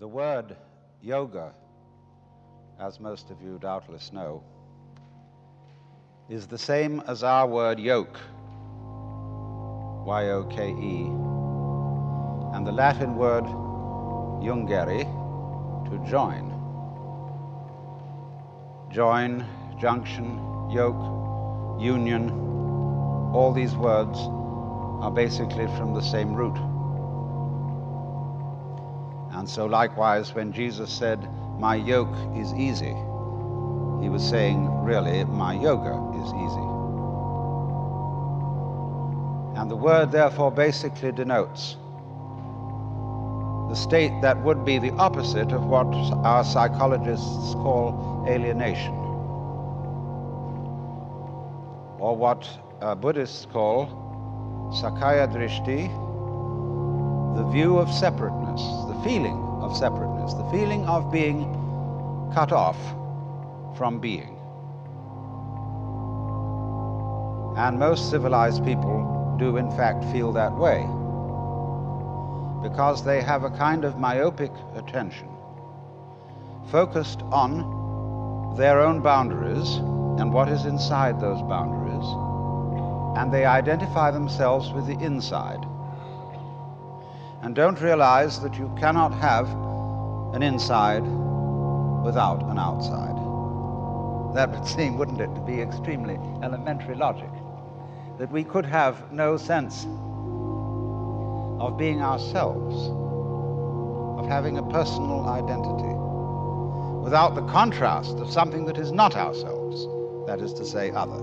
The word yoga, as most of you doubtless know, is the same as our word yoke, Y-O-K-E, and the Latin word jungere, to join. Join, junction, yoke, union, all these words are basically from the same root. And so likewise, when Jesus said, "My yoke is easy," he was saying, really, my yoga is easy. And the word therefore basically denotes the state that would be the opposite of what our psychologists call alienation, or what Buddhists call Sakaya Drishti, the view of separateness, the feeling of separateness, the feeling of being cut off from being. And most civilized people do in fact feel that way, because they have a kind of myopic attention focused on their own boundaries and what is inside those boundaries, and they identify themselves with the inside and don't realize that you cannot have an inside without an outside. That would seem, wouldn't it, to be extremely elementary logic, that we could have no sense of being ourselves, of having a personal identity, without the contrast of something that is not ourselves, that is to say, other.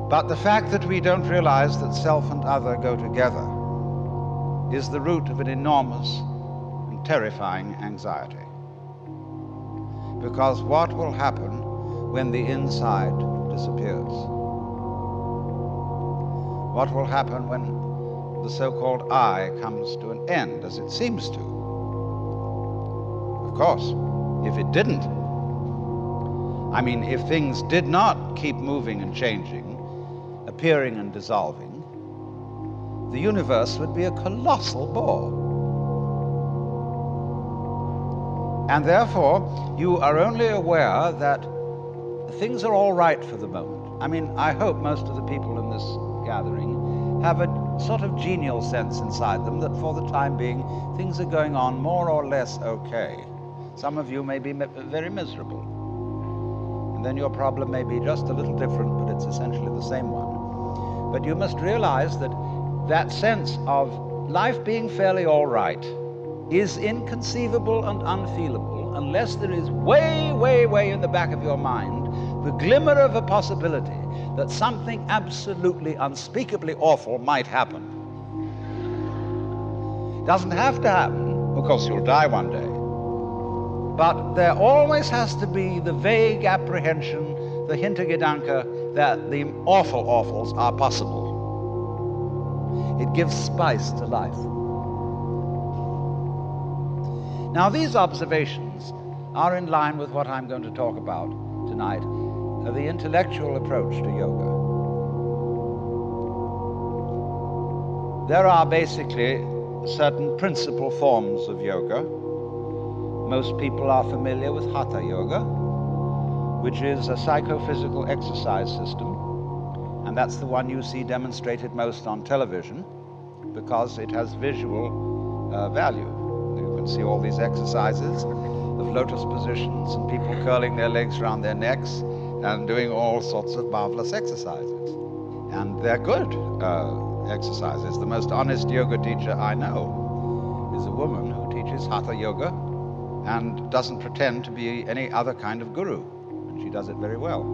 But the fact that we don't realize that self and other go together is the root of an enormous and terrifying anxiety. Because what will happen when the inside disappears? What will happen when the so-called I comes to an end, as it seems to? Of course, if it didn't, I mean, if things did not keep moving and changing, appearing and dissolving, the universe would be a colossal bore. And therefore, you are only aware that things are all right for the moment. I mean, I hope most of the people in this gathering have a sort of genial sense inside them that for the time being, things are going on more or less okay. Some of you may be very miserable. And then your problem may be just a little different, but it's essentially the same one. But you must realize that that sense of life being fairly all right is inconceivable and unfeelable unless there is way, way, way in the back of your mind the glimmer of a possibility that something absolutely unspeakably awful might happen. It doesn't have to happen, because you'll die one day. But there always has to be the vague apprehension, the Hintergedanke, that the awful awfuls are possible. It gives spice to life. Now, these observations are in line with what I'm going to talk about tonight, the intellectual approach to yoga. There are basically certain principal forms of yoga. Most people are familiar with Hatha Yoga, which is a psychophysical exercise system, and that's the one you see demonstrated most on television because it has visual value. You can see all these exercises of lotus positions and people curling their legs around their necks and doing all sorts of marvelous exercises. And they're good exercises. The most honest yoga teacher I know is a woman who teaches Hatha Yoga and doesn't pretend to be any other kind of guru. And she does it very well.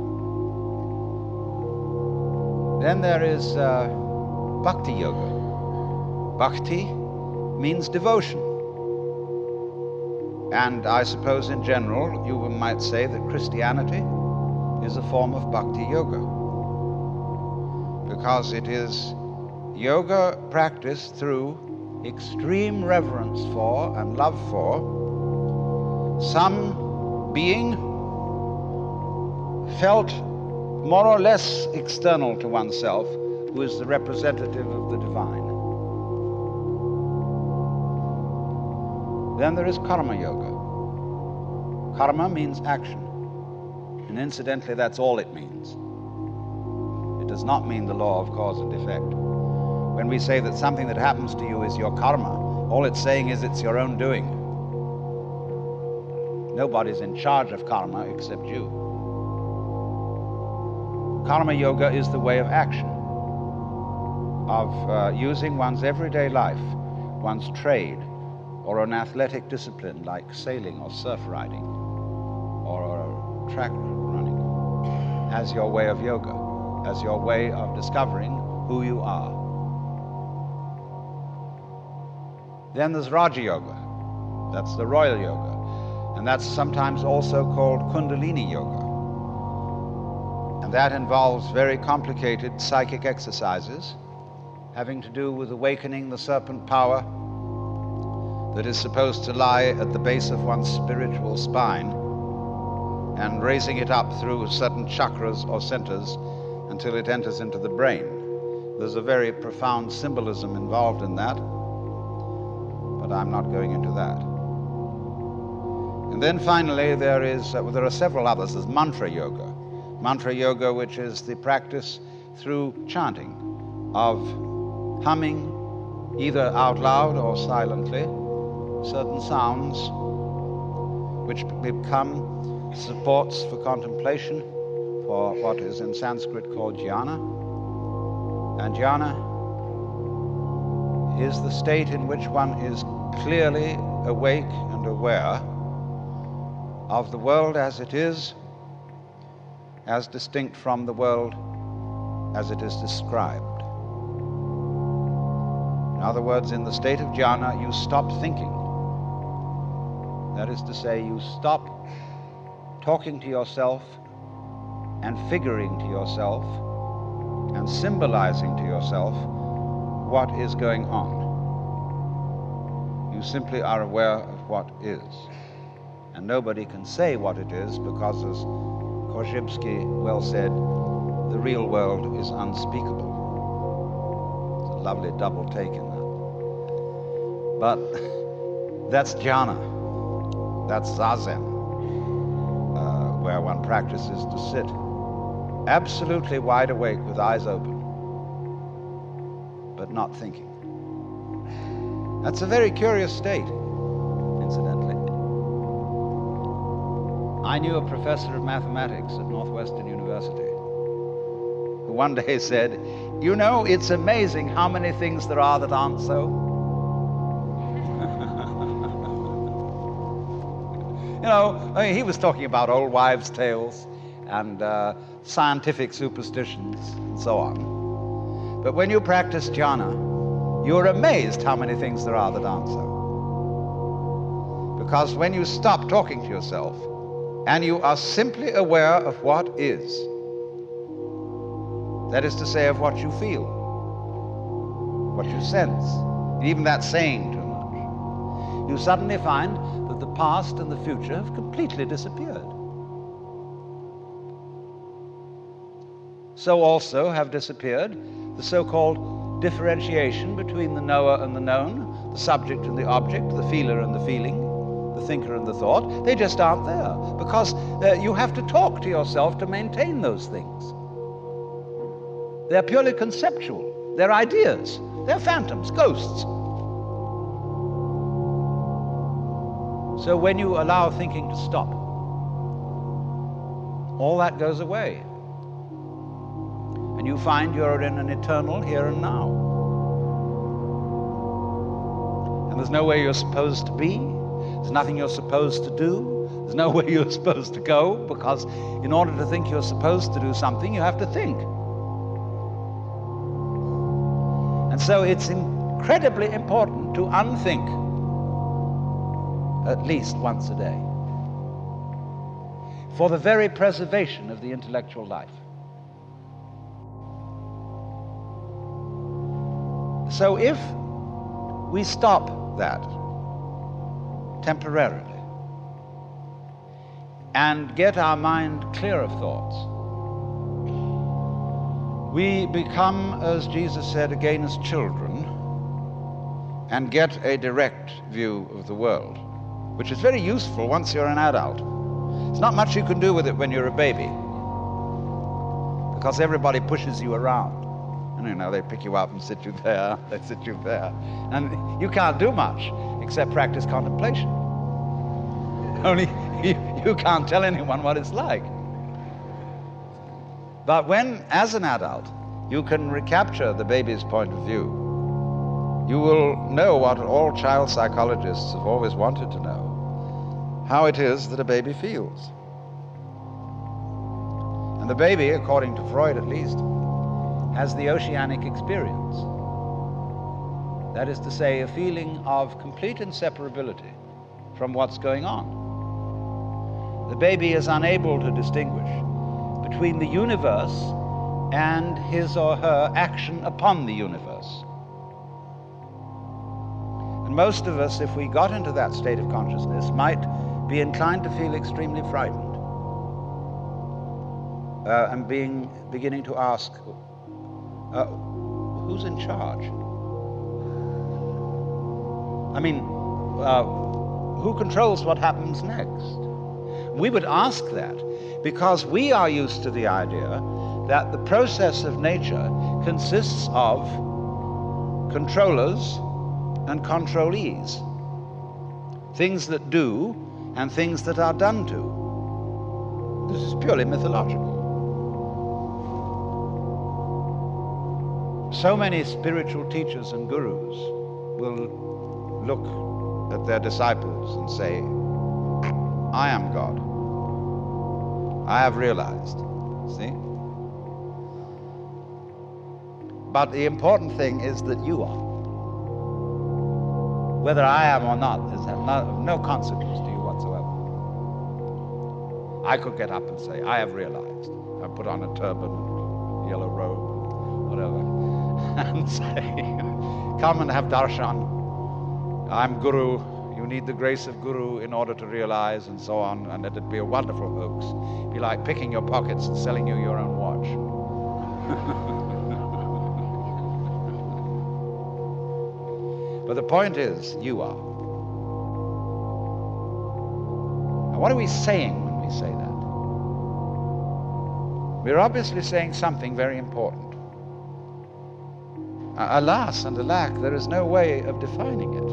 Then there is Bhakti Yoga. Bhakti means devotion. And I suppose in general you might say that Christianity is a form of Bhakti Yoga, because it is yoga practiced through extreme reverence for and love for some being felt more or less external to oneself, who is the representative of the divine. Then there is karma yoga. Karma means action. And incidentally, that's all it means. It does not mean the law of cause and effect. When we say that something that happens to you is your karma, all it's saying is it's your own doing. Nobody's in charge of karma except you. Karma yoga is the way of action, of using one's everyday life, one's trade, or an athletic discipline like sailing or surf riding or track running as your way of yoga, as your way of discovering who you are. Then there's Raja Yoga. That's the royal yoga. And that's sometimes also called Kundalini Yoga. And that involves very complicated psychic exercises having to do with awakening the serpent power that is supposed to lie at the base of one's spiritual spine and raising it up through certain chakras or centers until it enters into the brain. There's a very profound symbolism involved in that, but I'm not going into that. And then finally there are several others. There's mantra yoga. Mantra yoga, which is the practice through chanting of humming, either out loud or silently, certain sounds which become supports for contemplation, for what is in Sanskrit called jhana. And jhana is the state in which one is clearly awake and aware of the world as it is, as distinct from the world as it is described. In other words, in the state of jhana, you stop thinking. That is to say, you stop talking to yourself and figuring to yourself and symbolizing to yourself what is going on. You simply are aware of what is. And nobody can say what it is because, as Korzybski well said, the real world is unspeakable. It's a lovely double take in that. But that's jhana. That's zazen, where one practices to sit absolutely wide awake with eyes open, but not thinking. That's a very curious state, incidentally. I knew a professor of mathematics at Northwestern University who one day said, "You know, it's amazing how many things there are that aren't so." You know, I mean, he was talking about old wives' tales and scientific superstitions and so on. But when you practice jhana, you're amazed how many things there are that aren't so. Because when you stop talking to yourself and you are simply aware of what is, that is to say, of what you feel, what you sense, even that's saying too much, you suddenly find that the past and the future have completely disappeared. So also have disappeared the so-called differentiation between the knower and the known, the subject and the object, the feeler and the feeling, the thinker and the thought. They just aren't there because you have to talk to yourself to maintain those things. They're purely conceptual. They're ideas. They're phantoms, ghosts. So when you allow thinking to stop, all that goes away. And you find you're in an eternal here and now. And there's nowhere you're supposed to be. There's nothing you're supposed to do. There's nowhere you're supposed to go, because in order to think you're supposed to do something, you have to think. And so it's incredibly important to unthink at least once a day for the very preservation of the intellectual life. So if we stop that temporarily and get our mind clear of thoughts, we become, as Jesus said, again as children, and get a direct view of the world. which is very useful once you're an adult. There's not much you can do with it when you're a baby, because everybody pushes you around. And they pick you up and sit you there, they sit you there. And you can't do much except practice contemplation. Only you can't tell anyone what it's like. But when, as an adult, you can recapture the baby's point of view, you will know what all child psychologists have always wanted to know, how it is that a baby feels. And the baby, according to Freud at least, has the oceanic experience. That is to say, a feeling of complete inseparability from what's going on. The baby is unable to distinguish between the universe and his or her action upon the universe. And most of us, if we got into that state of consciousness, might be inclined to feel extremely frightened and beginning to ask, who's in charge? I mean, who controls what happens next? We would ask that because we are used to the idea that the process of nature consists of controllers and controlees, things that do and things that are done to. This is purely mythological. So many spiritual teachers and gurus will look at their disciples and say, I am God. I have realized. See? But the important thing is that you are. Whether I am or not is of no consequence to you whatsoever. I could get up and say, I have realized. I put on a turban, yellow robe, whatever. And say, come and have darshan. I'm Guru. You need the grace of Guru in order to realize, and so on. And it'd be a wonderful hoax. It'd be like picking your pockets and selling you your own watch. But the point is, you are. Now, what are we saying when we say that? We're obviously saying something very important. Alas and alack, there is no way of defining it.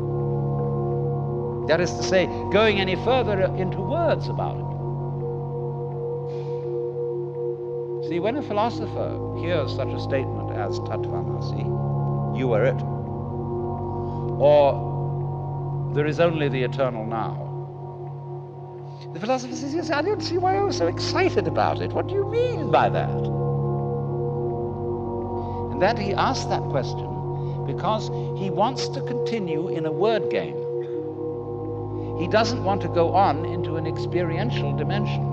That is to say, going any further into words about it. See, when a philosopher hears such a statement as Tattvamasi, you are it, or there is only the eternal now, the philosopher says, yes, I don't see why I was so excited about it. What do you mean by that? And that he asks that question because he wants to continue in a word game. He doesn't want to go on into an experiential dimension.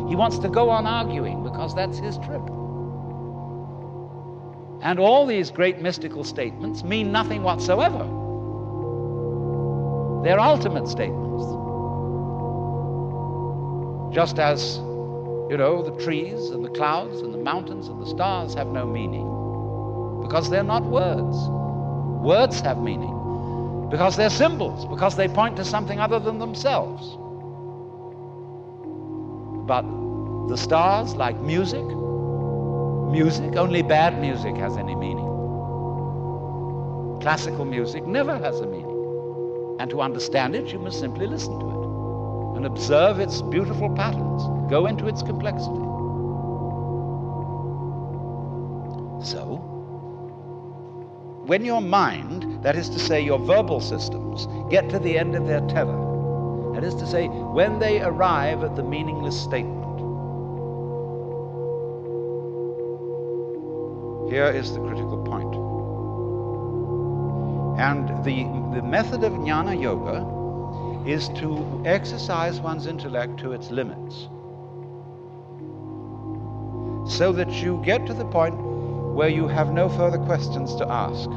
He wants to go on arguing because that's his trip. And all these great mystical statements mean nothing whatsoever. They're ultimate statements. Just as, the trees and the clouds and the mountains and the stars have no meaning because they're not words. Words have meaning because they're symbols, because they point to something other than themselves. But the stars, like music, only bad music has any meaning. Classical music never has a meaning. And to understand it, you must simply listen to it and observe its beautiful patterns, go into its complexity. So, when your mind, that is to say your verbal systems, get to the end of their tether, that is to say, when they arrive at the meaningless statement, here is the critical point. And the method of Jnana Yoga is to exercise one's intellect to its limits, so that you get to the point where you have no further questions to ask.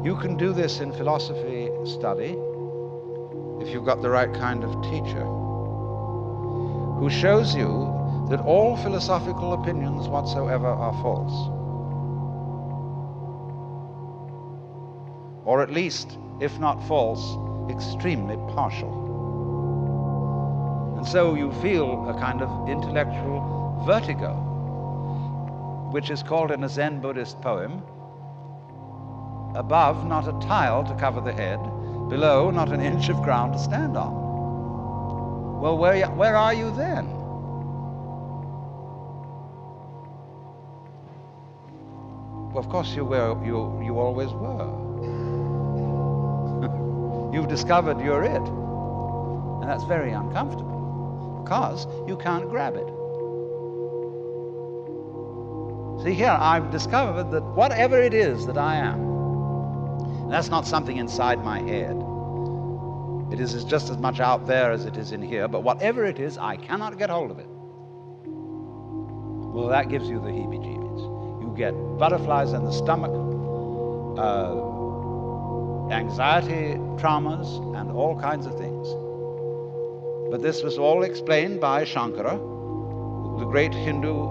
You can do this in philosophy study if you've got the right kind of teacher who shows you that all philosophical opinions whatsoever are false. Or at least if not false, extremely partial. And so you feel a kind of intellectual vertigo, which is called in a Zen Buddhist poem, above not a tile to cover the head, below not an inch of ground to stand on. Well, where are you then? Well, of course you always were. You've discovered you're it. And that's very uncomfortable, because you can't grab it. See, here I've discovered that whatever it is that I am, that's not something inside my head. It is just as much out there as it is in here, but whatever it is, I cannot get hold of it. Well, that gives you the heebie-jeebies. You get butterflies in the stomach, anxiety, traumas, and all kinds of things. But this was all explained by Shankara, the great Hindu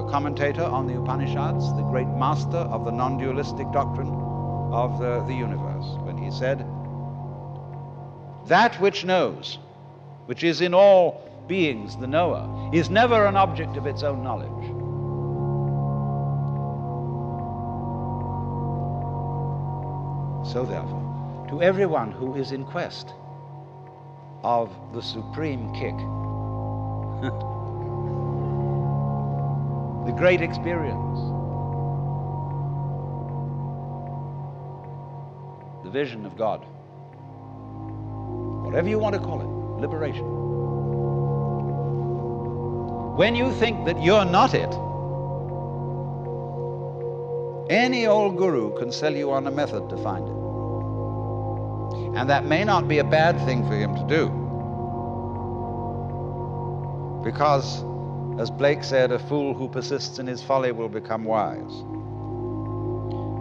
commentator on the Upanishads, the great master of the non-dualistic doctrine of the universe, when he said, "That which knows, which is in all beings the knower, is never an object of its own knowledge." So therefore, to everyone who is in quest of the supreme kick, the great experience, the vision of God, whatever you want to call it, liberation. When you think that you're not it, any old guru can sell you on a method to find it. And that may not be a bad thing for him to do. Because, as Blake said, a fool who persists in his folly will become wise.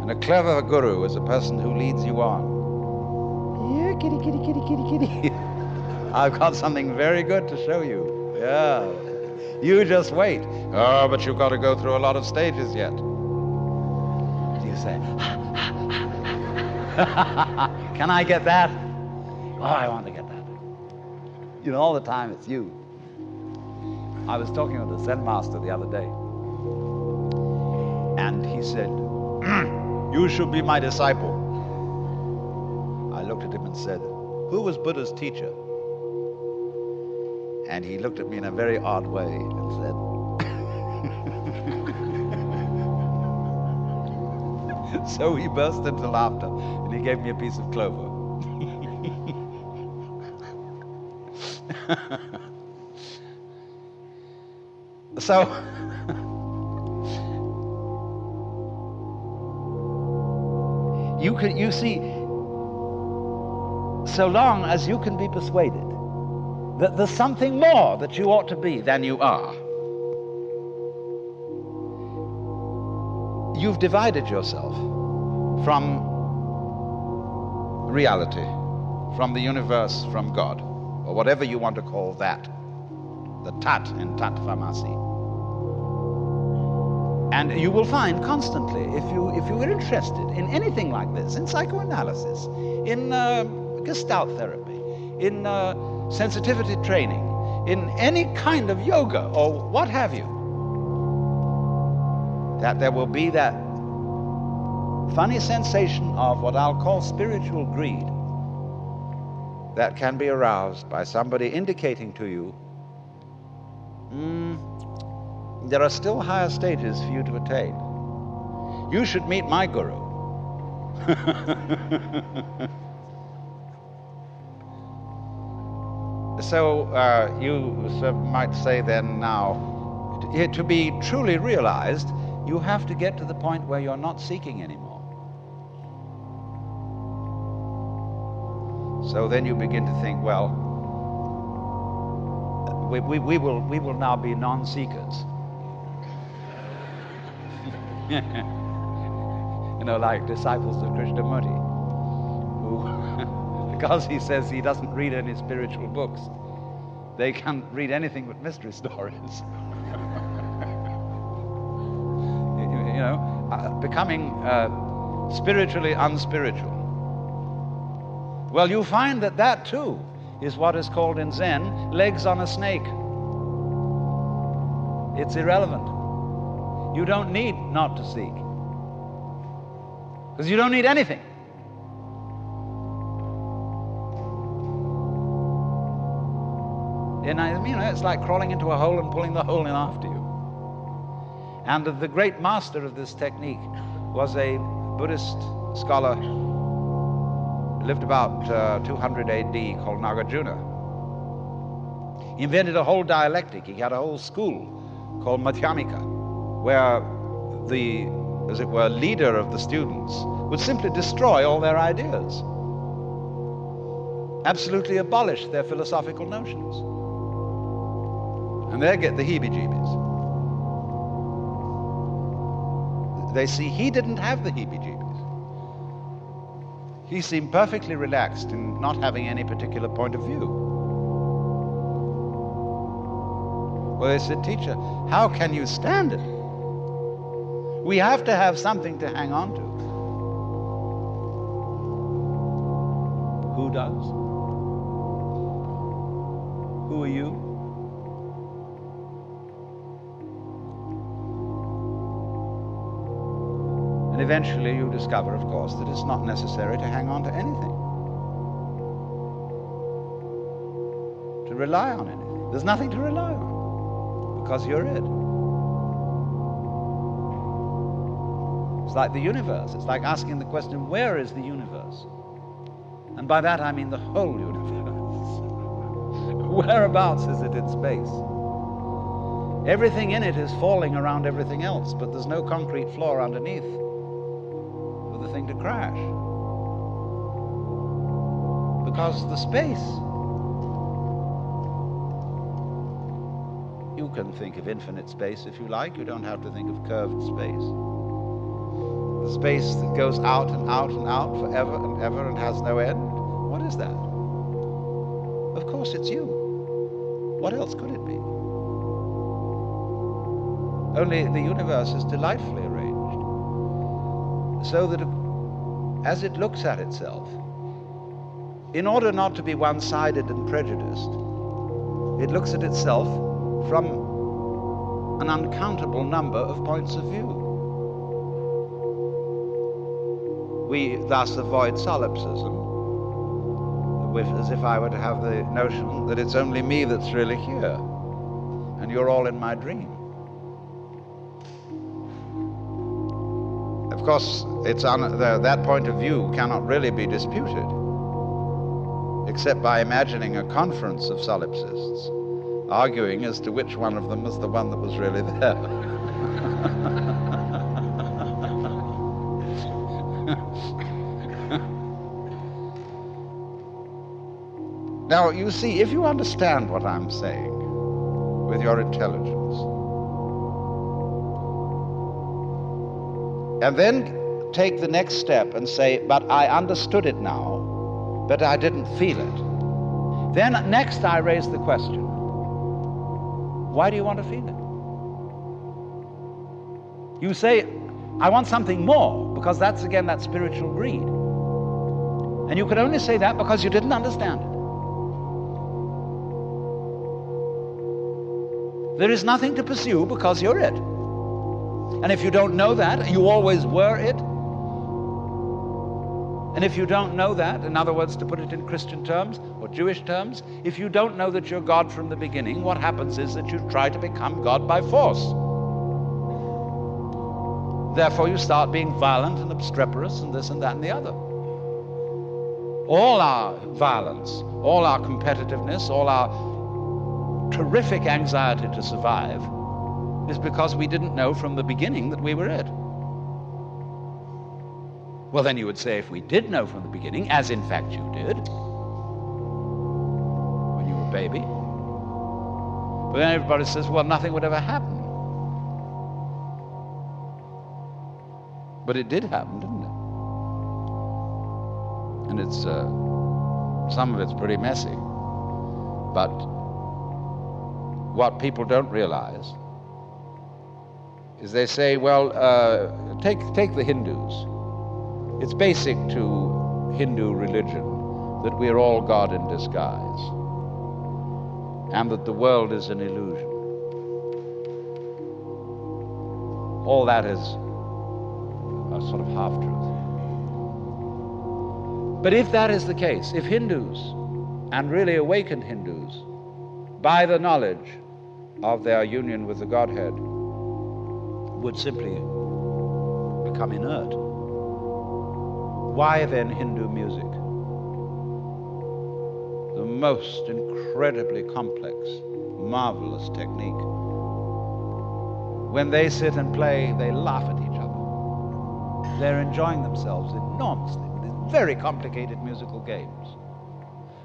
And a clever guru is a person who leads you on. Yeah, kitty, kitty, kitty, kitty, kitty. I've got something very good to show you. Yeah. You just wait. Oh, but you've got to go through a lot of stages yet. You say, can I get that? Oh, I want to get that. You know, all the time it's you. I was talking with the Zen master the other day, and he said, "You should be my disciple." I looked at him and said, "Who was Buddha's teacher?" And he looked at me in a very odd way and said, so he burst into laughter, and he gave me a piece of clover. So, you see, so long as you can be persuaded that there's something more that you ought to be than you are, you've divided yourself from reality, from the universe, from God, or whatever you want to call that, the Tat in Tattvamasi. And you will find constantly, if you are interested in anything like this, in psychoanalysis, in Gestalt therapy, in sensitivity training, in any kind of yoga or what have you, that there will be that funny sensation of what I'll call spiritual greed that can be aroused by somebody indicating to you, there are still higher stages for you to attain. You should meet my guru. So you might say then now, to be truly realized, you have to get to the point where you're not seeking anymore. So then you begin to think, well, we will now be non-seekers. You know, like disciples of Krishnamurti, who, because he says he doesn't read any spiritual books, they can't read anything but mystery stories. You know, becoming spiritually unspiritual. Well, you find that that too is what is called in Zen legs on a snake. It's irrelevant. You don't need not to seek, because you don't need anything. And it's like crawling into a hole and pulling the hole in after you. And the great master of this technique was a Buddhist scholar who lived about 200 AD called Nagarjuna. He invented a whole dialectic. He had a whole school called Madhyamika, where the, as it were, leader of the students would simply destroy all their ideas, absolutely abolish their philosophical notions. And they get the heebie-jeebies. They see he didn't have the heebie-jeebies. He seemed perfectly relaxed in not having any particular point of view. Well, they said, "Teacher, how can you stand it? We have to have something to hang on to." Who does? Who are you? And eventually you discover, of course, that it's not necessary to hang on to anything, to rely on anything. There's nothing to rely on, because you're it. It's like the universe. It's like asking the question, where is the universe? And by that I mean the whole universe. Whereabouts is it in space? Everything in it is falling around everything else, but there's no concrete floor underneath for the thing to crash. Because the space, you can think of infinite space if you like. You don't have to think of curved space. The space that goes out and out and out forever and ever and has no end. What is that? Of course it's you. What else could it be? Only the universe is delightfully arranged so that as it looks at itself, in order not to be one-sided and prejudiced, it looks at itself from an uncountable number of points of view. We thus avoid solipsism, as if I were to have the notion that it's only me that's really here, and you're all in my dream. Of course, that point of view cannot really be disputed, except by imagining a conference of solipsists, arguing as to which one of them was the one that was really there. Now, you see, if you understand what I'm saying with your intelligence, and then take the next step and say, but I understood it now, but I didn't feel it. Then next I raise the question, why do you want to feel it? You say, I want something more, because that's again that spiritual greed. And you could only say that because you didn't understand it. There is nothing to pursue because you're it. And if you don't know that, you always were it. And if you don't know that, in other words, to put it in Christian terms or Jewish terms, if you don't know that you're God from the beginning, what happens is that you try to become God by force. Therefore, you start being violent and obstreperous and this and that and the other. All our violence, all our competitiveness, all our terrific anxiety to survive is because we didn't know from the beginning that we were it. Well, then you would say, if we did know from the beginning, as in fact you did, when you were a baby, but then everybody says, well, nothing would ever happen. But it did happen, didn't it? And it's, some of it's pretty messy. But what people don't realize is they say, well, take the Hindus. It's basic to Hindu religion that we're all God in disguise, and that the world is an illusion. All that is a sort of half-truth. But if that is the case, if Hindus, and really awakened Hindus, by the knowledge of their union with the Godhead, would simply become inert, why then Hindu music? The most incredibly complex, marvelous technique. When they sit and play, they laugh at each other. They're enjoying themselves enormously. These very complicated musical games.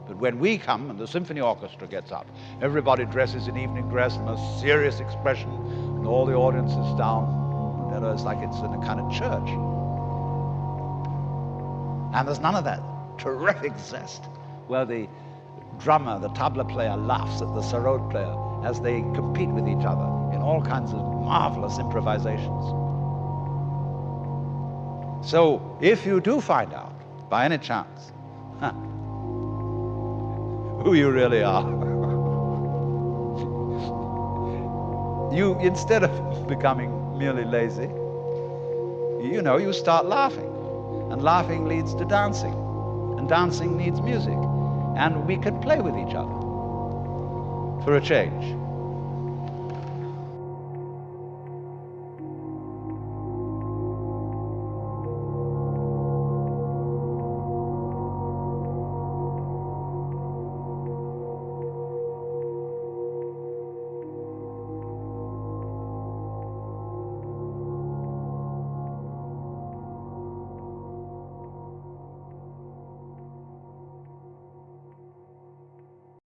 But when we come and the symphony orchestra gets up, everybody dresses in evening dress and a serious expression, and all the audience is down. You know, it's like it's in a kind of church. And there's none of that terrific zest where the drummer, the tabla player, laughs at the sarod player as they compete with each other in all kinds of marvelous improvisations. So if you do find out, by any chance, who you really are, you, instead of becoming merely lazy, you start laughing. And laughing leads to dancing. And dancing needs music. And we can play with each other for a change.